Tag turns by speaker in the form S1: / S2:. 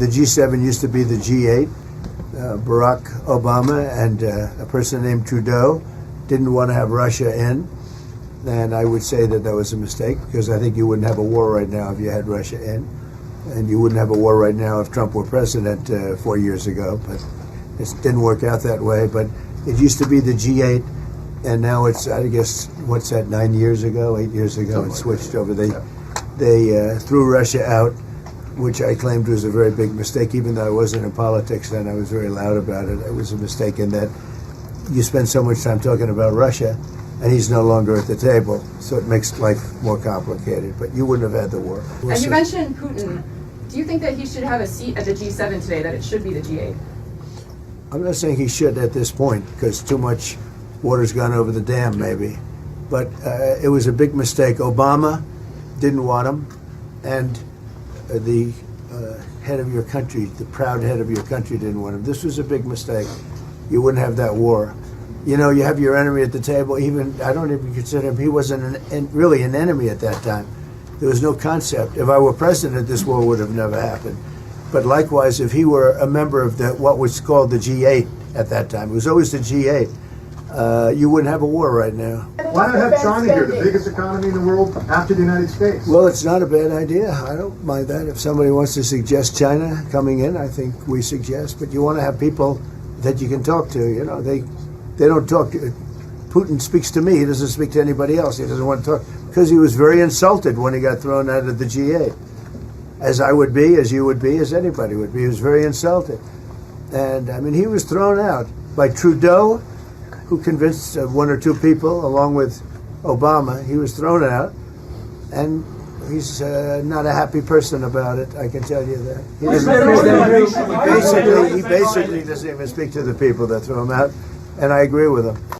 S1: the G7 used to be the G8. Barack Obama and a person named Trudeau didn't want to have Russia in. And I would say that was a mistake, because I think you wouldn't have a war right now if you had Russia in. And you wouldn't have a war right now if Trump were president 4 years ago. But it didn't work out that way. But it used to be the G8, and now it's, I guess, what's that, 9 years ago, 8 years ago, it switched over. They threw Russia out, which I claimed was a very big mistake. Even though I wasn't in politics then, I was very loud about it. It was a mistake in that you spend so much time talking about Russia, and he's no longer at the table, so it makes life more complicated. But you wouldn't have had the war.
S2: And you mentioned Putin. Do you think that he should have a seat at the G7 today, that it should be the G8?
S1: I'm not saying he should at this point, because too much water's gone over the dam, maybe. But it was a big mistake. Obama didn't want him, and the head of your country, the proud head of your country, didn't want him. This was a big mistake. You wouldn't have that war. You know, you have your enemy at the table. Even, I don't even consider him, he wasn't really an enemy at that time. There was no concept. If I were president, this war would have never happened. But likewise, if he were a member of what was called the G8 at that time, it was always the G8, you wouldn't have a war right now.
S3: Why not have China here, the biggest economy in the world after the United States?
S1: Well, it's not a bad idea. I don't mind that. If somebody wants to suggest China coming in, I think we suggest. But you want to have people that you can talk to. You know, they don't talk. Putin speaks to me. He doesn't speak to anybody else. He doesn't want to talk, because he was very insulted when he got thrown out of the G8. As I would be, as you would be, as anybody would be. He was very insulted. And, I mean, he was thrown out by Trudeau, who convinced one or two people, along with Obama. He was thrown out, and he's not a happy person about it, I can tell you that. He basically doesn't even speak to the people that threw him out, and I agree with him.